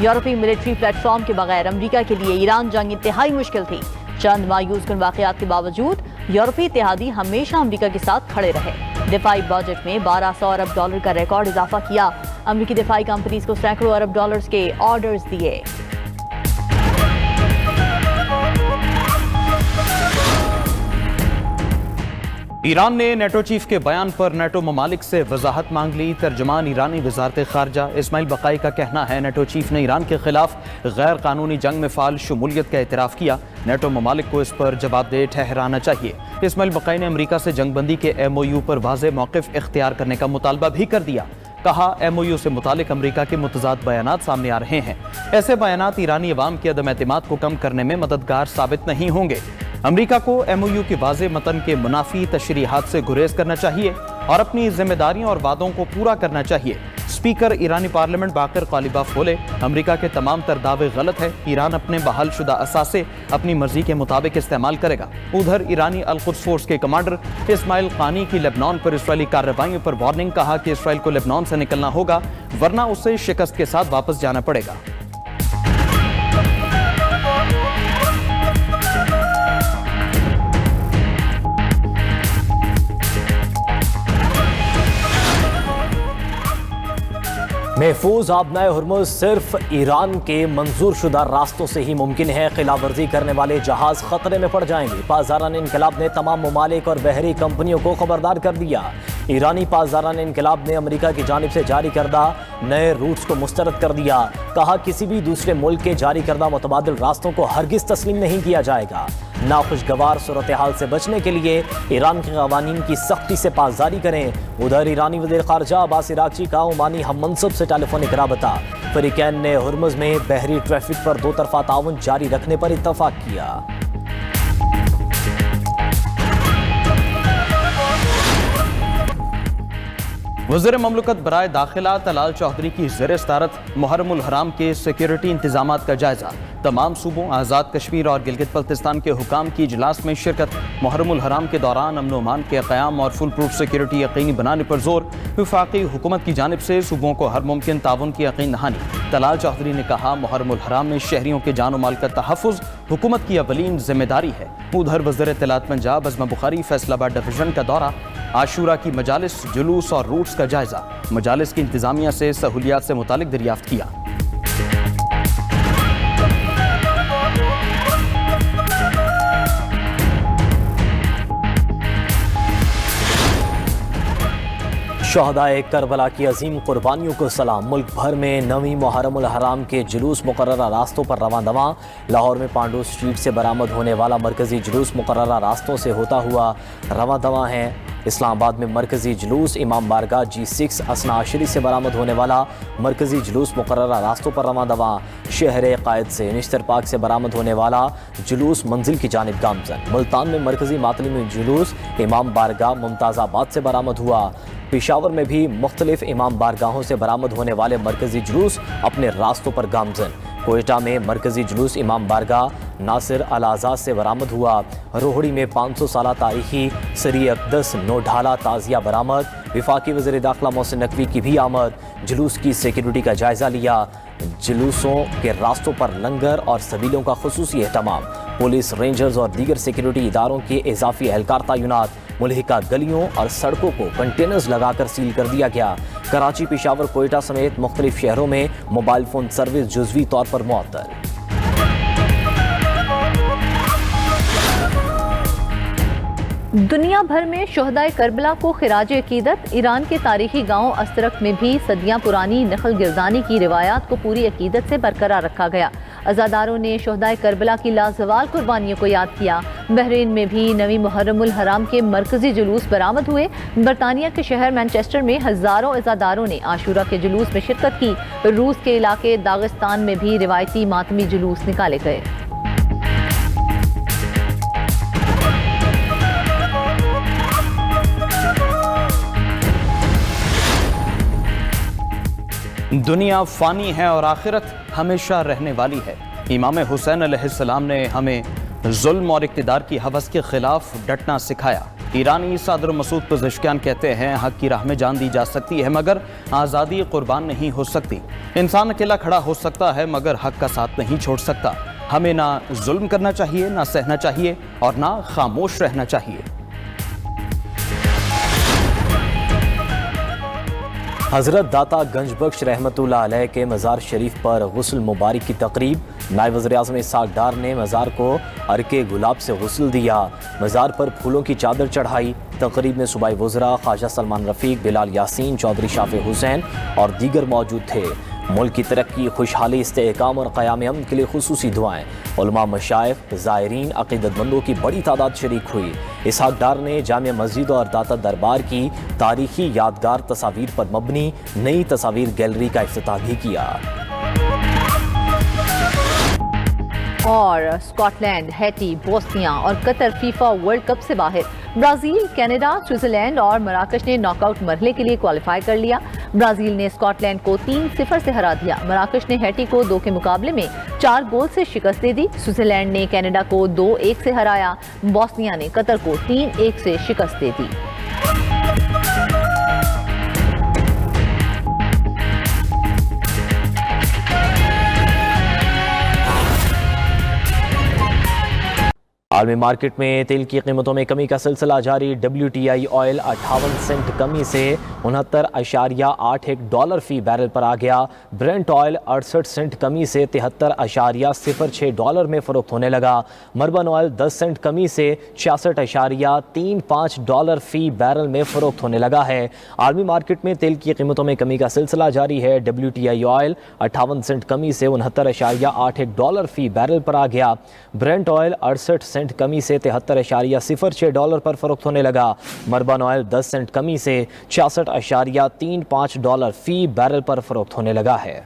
یورپی military plate form کے بغیر امریکہ کے لیے ایران جنگ انتہائی مشکل تھی. چند مایوس کن واقعات کے باوجود یورپی اتحادی ہمیشہ امریکہ کے ساتھ کھڑے رہے. دفاعی بجٹ میں 1200 ارب ڈالر کا ریکارڈ اضافہ کیا. امریکی دفاعی کمپنیز کو سینکڑوں ارب ڈالرز کے آرڈرز دیے. ایران نے نیٹو چیف کے بیان پر نیٹو ممالک سے وضاحت مانگ لی. ترجمان ایرانی وزارت خارجہ اسماعیل بقائی کا کہنا ہے نیٹو چیف نے ایران کے خلاف غیر قانونی جنگ میں فعال شمولیت کا اعتراف کیا. نیٹو ممالک کو اس پر جواب دہ ٹھہرانا چاہیے. اسماعیل بقائی نے امریکہ سے جنگ بندی کے ایم او یو پر واضح موقف اختیار کرنے کا مطالبہ بھی کر دیا. کہا ایم او یو سے متعلق امریکہ کے متضاد بیانات سامنے آ رہے ہیں. ایسے بیانات ایرانی عوام کے عدم اعتماد کو کم کرنے میں مددگار ثابت نہیں ہوں گے. امریکہ کو ایم او یو کی واضح متن کے منافی تشریحات سے گریز کرنا چاہیے اور اپنی ذمہ داریوں اور وعدوں کو پورا کرنا چاہیے. اسپیکر ایرانی پارلیمنٹ باقر قالیباف بولے امریکہ کے تمام تر دعوے غلط ہے. ایران اپنے بحال شدہ اثاثے اپنی مرضی کے مطابق استعمال کرے گا. ادھر ایرانی القدس فورس کے کمانڈر اسماعیل قانی کی لبنان پر اسرائیلی کارروائیوں پر وارننگ. کہا کہ اسرائیل کو لبنان سے نکلنا ہوگا ورنہ اسے شکست کے ساتھ واپس جانا پڑے گا. محفوظ آبنائے ہرمز صرف ایران کے منظور شدہ راستوں سے ہی ممکن ہے. خلاف ورزی کرنے والے جہاز خطرے میں پڑ جائیں گے. پاسداران انقلاب نے تمام ممالک اور بحری کمپنیوں کو خبردار کر دیا. ایرانی پاسداران انقلاب نے امریکہ کی جانب سے جاری کردہ نئے روٹس کو مسترد کر دیا. کہا کسی بھی دوسرے ملک کے جاری کردہ متبادل راستوں کو ہرگز تسلیم نہیں کیا جائے گا. ناخوشگوار صورتحال سے بچنے کے لیے ایران کے قوانین کی سختی سے پاسداری کریں. ادھر ایرانی وزیر خارجہ عباس عراقچی کا عمانی ہم منصب سے ٹیلیفونک رابطہ. فریقین نے ہرمز میں بحری ٹریفک پر دو طرفہ تعاون جاری رکھنے پر اتفاق کیا. وزیر مملکت برائے داخلہ طلال چودھری کی زیر صدارت محرم الحرام کے سیکیورٹی انتظامات کا جائزہ. تمام صوبوں آزاد کشمیر اور گلگت بلتستان کے حکام کی اجلاس میں شرکت. محرم الحرام کے دوران امن و امان کے قیام اور فل پروف سیکیورٹی یقینی بنانے پر زور. وفاقی حکومت کی جانب سے صوبوں کو ہر ممکن تعاون کی یقین دہانی. طلال چودھری نے کہا محرم الحرام میں شہریوں کے جان و مال کا تحفظ حکومت کی اولین ذمہ داری ہے. ادھر وزیر اطلاعات پنجاب عظمہ بخاری فیصل آباد ڈویژن کا دورہ. عاشورہ کی مجالس جلوس اور روٹس کا جائزہ. مجالس کی انتظامیہ سے سہولیات سے متعلق دریافت کیا. شہدائے کربلا کی عظیم قربانیوں کو سلام. ملک بھر میں 9ویں محرم الحرام کے جلوس مقررہ راستوں پر رواں دواں. لاہور میں پانڈو اسٹریٹ سے برآمد ہونے والا مرکزی جلوس مقررہ راستوں سے ہوتا ہوا رواں دواں ہے. اسلام آباد میں مرکزی جلوس امام بارگاہ G6 اثنا عشری سے برآمد ہونے والا مرکزی جلوس مقررہ راستوں پر رواں دواں. شہر قائد سے نشتر پاک سے برآمد ہونے والا جلوس منزل کی جانب گامزن. ملتان میں مرکزی ماتمی میں جلوس امام بارگاہ ممتاز آباد سے برآمد ہوا. پشاور میں بھی مختلف امام بارگاہوں سے برآمد ہونے والے مرکزی جلوس اپنے راستوں پر گامزن. کوئٹہ میں مرکزی جلوس امام بارگاہ ناصر الازاز سے برآمد ہوا. روہڑی میں 500 سالہ تاریخی سری اقدس نو ڈھالا تعزیہ برآمد. وفاقی وزیر داخلہ محسن نقوی کی بھی آمد. جلوس کی سیکیورٹی کا جائزہ لیا. جلوسوں کے راستوں پر لنگر اور سبیلوں کا خصوصی اہتمام. پولیس رینجرز اور دیگر سیکیورٹی اداروں کے اضافی اہلکار تعینات. ملحقہ گلیوں اور سڑکوں کو کنٹینرز لگا کر سیل کر دیا گیا. کراچی پشاور کوئٹہ سمیت مختلف شہروں میں موبائل فون سروس جزوی طور پر معطل. دنیا بھر میں شہدائے کربلا کو خراج عقیدت. ایران کے تاریخی گاؤں استرک میں بھی صدیاں پرانی نخل گردانی کی روایات کو پوری عقیدت سے برقرار رکھا گیا. عزاداروں نے شہدائے کربلا کی لازوال قربانیوں کو یاد کیا. بحرین میں بھی 9ویں محرم الحرام کے مرکزی جلوس برآمد ہوئے. برطانیہ کے شہر مانچسٹر میں ہزاروں عزاداروں نے عاشورہ کے جلوس میں شرکت کی. روس کے علاقے داغستان میں بھی روایتی ماتمی جلوس نکالے گئے. دنیا فانی ہے اور آخرت ہمیشہ رہنے والی ہے. امام حسین علیہ السلام نے ہمیں ظلم اور اقتدار کی ہوس کے خلاف ڈٹنا سکھایا. ایرانی صدر مسعود پزشکیان کہتے ہیں حق کی راہ میں جان دی جا سکتی ہے مگر آزادی قربان نہیں ہو سکتی. انسان اکیلا کھڑا ہو سکتا ہے مگر حق کا ساتھ نہیں چھوڑ سکتا. ہمیں نہ ظلم کرنا چاہیے، نہ سہنا چاہیے اور نہ خاموش رہنا چاہیے. حضرت داتا گنج بخش رحمۃ اللہ علیہ کے مزار شریف پر غسل مبارک کی تقریب. نائب وزیر اعظم اسحاق ڈار نے مزار کو عرق گلاب سے غسل دیا. مزار پر پھولوں کی چادر چڑھائی. تقریب میں صوبائی وزراء خواجہ سلمان رفیق، بلال یاسین، چودھری شافع حسین اور دیگر موجود تھے. ملک کی ترقی، خوشحالی، استحکام اور قیام امن کے لیے خصوصی دعائیں. علماء، مشائخ، زائرین، عقیدت مندوں کی بڑی تعداد شریک ہوئی. اسحاق ڈار نے جامع مسجد اور داتا دربار کی تاریخی یادگار تصاویر پر مبنی نئی تصاویر گیلری کا افتتاح بھی کیا. اور اسکاٹ لینڈ، ہیٹی، بوسنیا اور قطر فیفا ورلڈ کپ سے باہر. برازیل، کینیڈا، سوئٹزرلینڈ اور مراکش نے ناک آؤٹ مرحلے کے لیے کوالیفائی کر لیا. برازیل نے اسکاٹ لینڈ کو 3-0 سے ہرا دیا. مراکش نے ہیٹی کو 2 کے مقابلے میں 4 گول سے شکست دے دی. سوئٹزرلینڈ نے کینیڈا کو 2-1 سے ہرایا. بوسنیا نے قطر کو 3-1 سے شکست دے دی. عالمی مارکیٹ میں تیل کی قیمتوں میں کمی کا سلسلہ جاری. WTI آئل 58 سنٹ کمی سے 69.81 ڈالر فی بیرل پر آ گیا. برنٹ آئل 68 سنٹ کمی سے 73.06 ڈالر میں فروخت ہونے لگا. مربن آئل 10 سنٹ کمی سے 66.35 ڈالر فی بیرل میں فروخت ہونے لگا ہے. عالمی مارکیٹ میں تیل کی قیمتوں میں کمی کا سلسلہ جاری ہے. WTI آئل 58 سنٹ کمی سے 69.81 ڈالر فی بیرل پر آ گیا. برنٹ آئل 68 سنٹ کمی سے 73.06 ڈالر پر فروخت ہونے لگا. مربن آئل 10 سنٹ کمی سے 66.35 ڈالر فی بیرل پر فروخت ہونے لگا ہے.